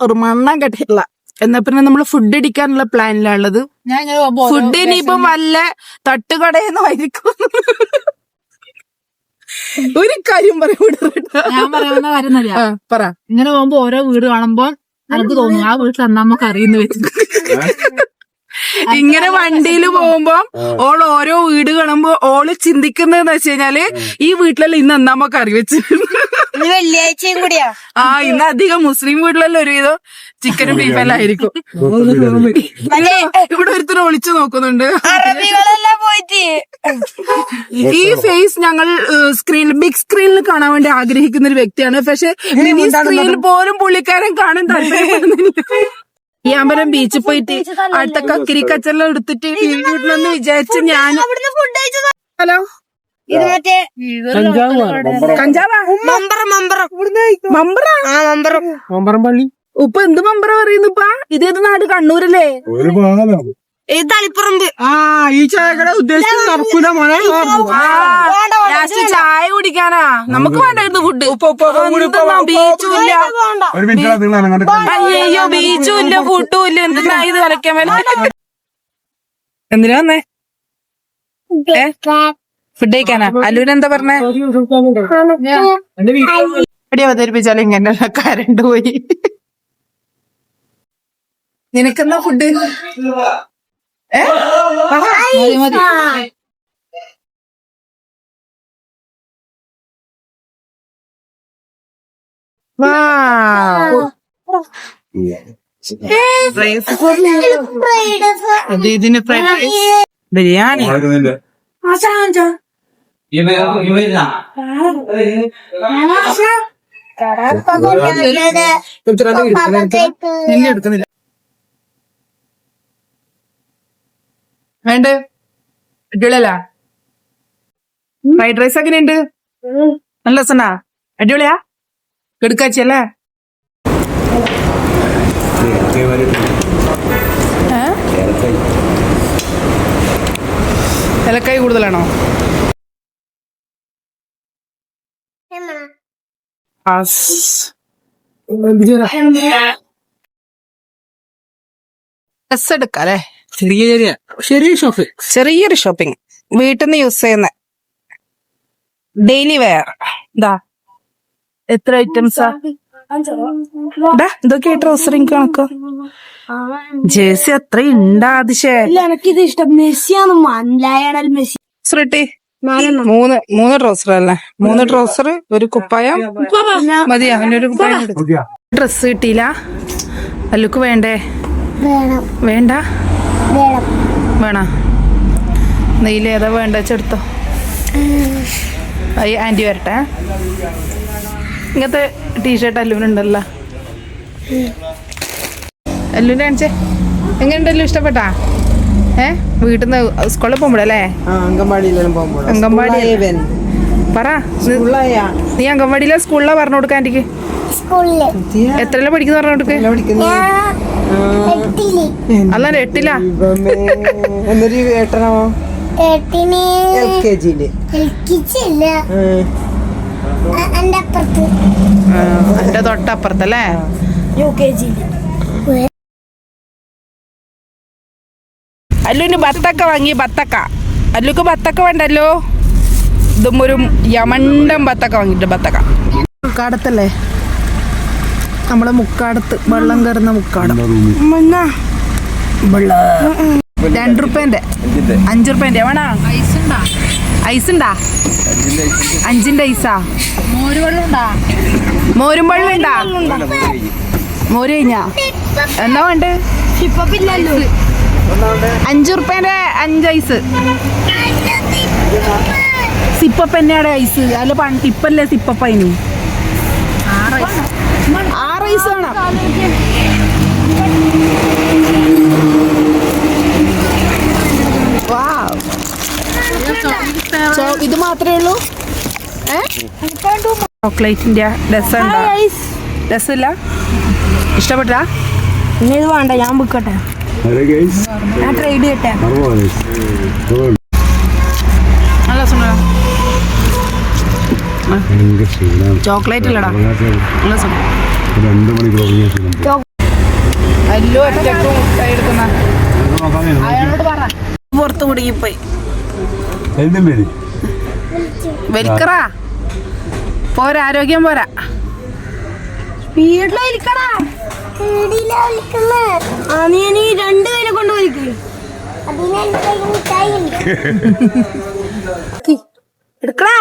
ഒരു മണ്ണം കെട്ടില്ല. എന്നാ പിന്നെ നമ്മള് ഫുഡ് അടിക്കാനുള്ള പ്ലാനിലുള്ളത്. ഫുഡ് ഇനിയിപ്പം വല്ല തട്ടുകടയെന്നോ ആയിരിക്കും. ഒരു കാര്യം ഞാൻ പറയുന്ന കാര്യം പറ. ഇങ്ങനെ പോകുമ്പോ ഓരോ വീട് കാണുമ്പോൾ എനിക്ക് തോന്നുന്നു ആ വീട്ടിൽ എന്നാ നമുക്ക് അറിയുന്ന വെച്ചിട്ട്. ഇങ്ങനെ വണ്ടിയിൽ പോകുമ്പോ ഓൾ ഓരോ വീട് കാണുമ്പോ ഓള് ചിന്തിക്കുന്നതെന്ന് വെച്ച് കഴിഞ്ഞാല് ഈ വീട്ടിലെല്ലാം ഇന്ന് എന്നാ നമുക്ക് കറി വെച്ചിട്ടുണ്ട്. വെള്ളിയാഴ്ചയും കൂടിയാ. ഇന്ന് അധികം മുസ്ലിം വീട്ടിലെല്ലാം ഒരുവിധം ചിക്കനും ബീഫെല്ലാം ആയിരിക്കും. ഇവിടെ ഒരുത്തരം ഒളിച്ചു നോക്കുന്നുണ്ട്. അറബികളെല്ലാം പോയിട്ട് ഈ ഫേസ് ഞങ്ങൾ ബിഗ് സ്ക്രീനിൽ കാണാൻ വേണ്ടി ആഗ്രഹിക്കുന്ന ഒരു വ്യക്തിയാണ്. പക്ഷെ മിനി സ്ക്രീനിൽ പോലും പുള്ളിക്കാരൻ കാണാൻ താല്പര്യപ്പെടുന്നില്ല. ഈ അമ്പലം ബീച്ചിൽ പോയിട്ട് അടുത്ത കക്കിരി കച്ചെല്ലാം എടുത്തിട്ട് വീട്ടിലൊന്ന് വിചാരിച്ച് ഞാൻ. ഹലോ, ഇത് മറ്റേ കഞ്ചാവാ? മമ്പറം പള്ളി. ഉപ്പ എന്ത് മമ്പറ പറയുന്നുപ്പാ? ഇതേത് നാട്? കണ്ണൂരല്ലേ? ഇത് തളിപ്പറമ്പ്. ഈ ചായക്കട ഉദ്ദേശിച്ച് നടക്കൂല. ലാസ്റ്റ് ചായ കുടിക്കാനാ. നമുക്ക് വേണ്ടായിരുന്നു ഫുഡ്. ബീച്ചും ഇല്ല, അയ്യോ ബീച്ചും ഇല്ല, ഫുഡും ഇല്ല. എന്തിനാ ഇത് കളിക്കാൻ വേല? എന്തിനാ വന്നേ? ഫുഡ് കഴിക്കാനാ? അല്ലൂരെന്താ പറഞ്ഞേ? അവതരിപ്പിച്ചാലും ഇങ്ങനെ കരണ്ട് പോയി. നിനക്കെന്താ ഫുഡ്? ഇതിന് ബിരിയാണി. നിന്നെ എടുക്കുന്നില്ല. വേണ്ട, അടിപൊളിയല്ല? ഫ്രൈഡ് റൈസ് എങ്ങനെയുണ്ട്? നല്ല രസനാ? അടിപൊളിയാ? കെടുക്കാച്ചല്ലേ? ഏലക്കായ് കൂടുതലാണോ? ഡ്രസ് എടുക്കാല്ലേ? ചെറിയൊരു ഷോപ്പിംഗ്. വീട്ടിൽ നിന്ന് യൂസ് ചെയ്യുന്ന ഡെയിലി വെയർ. ഇതാ എത്ര ഐറ്റംസാ? ഇതൊക്കെ ട്രൗസറിങ് കണക്കോ? ജേഴ്സി അത്ര ഉണ്ടാ? അതിശേ എനിക്കിത് ഇഷ്ടം. മെസ്സിയാണ്, ലയണൽ മെസ്സി. ശ്രീട്ടി മൂന്ന് ട്രൗസർ അല്ലേ? 3 ട്രൗസർ, ഒരു കുപ്പായം മതിയാ? അതിനൊരു കുപ്പായം. ഡ്രസ് കിട്ടിയില്ല? അല്ലുക്ക് വേണ്ടേ? വേണ്ട? വേണ? നെയ്യിൽ ഏതാ വേണ്ട ചെടുത്തോ. ആന്റി വരട്ടെ. ഇങ്ങനത്തെ ടീഷർട്ട് അല്ലുവിനുണ്ടല്ലോ. അല്ലുവിനെ കാണിച്ചേ. എങ്ങനെയുണ്ടല്ലോ? ഇഷ്ടപ്പെട്ടാ? വീട്ടിൽ നിന്ന് സ്കൂളിൽ പോകുമ്പോഴല്ലേ? അംഗൻവാടി പറ. നീ അംഗൻവാടിയിലെ സ്കൂളിലാ പറഞ്ഞു കൊടുക്കാൻ? ആന്റിക്ക് എത്രയല്ല പഠിക്കുന്ന പറഞ്ഞു കൊടുക്ക്. അല്ല 8ലാ? എന്റെ തൊട്ടപ്പുറത്തല്ലേ? അല്ലുവിന് ബത്തക്ക വാങ്ങി. ബത്തക്ക അല്ലുക്ക് ബത്തക്ക വേണ്ടല്ലോ. ഇതും ഒരു യമണ്ടം ബത്തക്ക വാങ്ങിട്ട്. ബത്തക്ക മുക്കാടത്തല്ലേ? നമ്മളെ മുക്കാടത്ത് വെള്ളം കയറുന്ന മുക്കാടം. 2 റുപ്യന്റെ 5 റുപ്യന്റെ വേണ? ഐസ് ഉണ്ടാ? 5ന്റെ ഐസാ? മോരും വെള്ളം ഉണ്ടാ? മോര് കഴിഞ്ഞാ? എന്നാ വേണ്ടേ? 5 റുപ്യന്റെ 5 ഐസ്. സിപ്പപ്പ് തന്നെയാണ് ഐസ്. അല്ല ഇപ്പല്ലേ സിപ്പപ്പ? ഇനി 6 ഐസ് വേണം. ഇത് മാത്രമേ ഉള്ളൂ? ചോക്ലേറ്റിന്റെ രസമില്ല? ഇഷ്ടപ്പെട്ടാ? ഇത് വേണ്ട, ഞാൻ വിൽക്കട്ടെ. ഞാൻ ട്രേഡ് ചെയ്യട്ടെ. നല്ല രസമുണ്ടോ? ചോക്ലേറ്റ് ഇല്ലടാ, നല്ല സുഖം. 2 മണിക്കൂർ അല്ലോ ഒറ്റക്ക് മുട്ടായി എടുക്കുന്ന അയാളോട് പറ. പുറത്ത് കുടുങ്ങിപ്പോയി. വലിക്കറാ പോരാരോഗ്യം പോരാ. സ്പീഡില് വലിക്കടാ. നീ 2 കൈനെ കൊണ്ട് വലിക്ക്. എടുക്കടാ.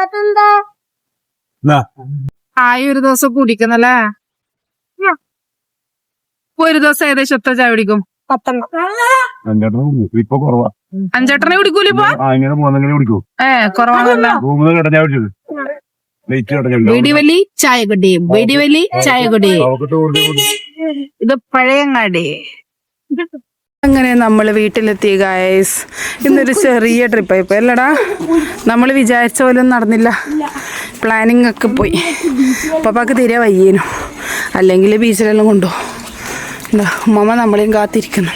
അതെന്താ? ഒരു ദിവസം കുടിക്കുന്നല്ലേ? ഒരു ദിവസം ഏകദേശം എത്ര ചായ കുടിക്കും? 10. ഇപ്പൊ കുറവാ. 5 കുടിക്കൂല ഇപ്പൊ? ഇങ്ങനെ 3 കുടിക്കൂ. കുറവാണല്ലോ. റൂമിൽ കടഞ്ഞാ കുടിച്ചത്. വെടിവലി ചായ കുടി, വെടിവലി ചായ കുടി. ഇത് പഴയങ്ങാടി. അങ്ങനെ നമ്മൾ വീട്ടിലെത്തി ഗായ്സ്. ഇന്നൊരു ചെറിയ ട്രിപ്പായി പോയി അല്ലടാ. നമ്മൾ വിചാരിച്ച പോലെ ഒന്നും നടന്നില്ല. പ്ലാനിങ് ഒക്കെ പോയി. പപ്പാക്ക് തീരെ വയ്യേനു, അല്ലെങ്കിൽ ബീച്ചിലെല്ലാം കൊണ്ടുപോകും. ഉമ്മ നമ്മളെയും കാത്തിരിക്കുന്നു.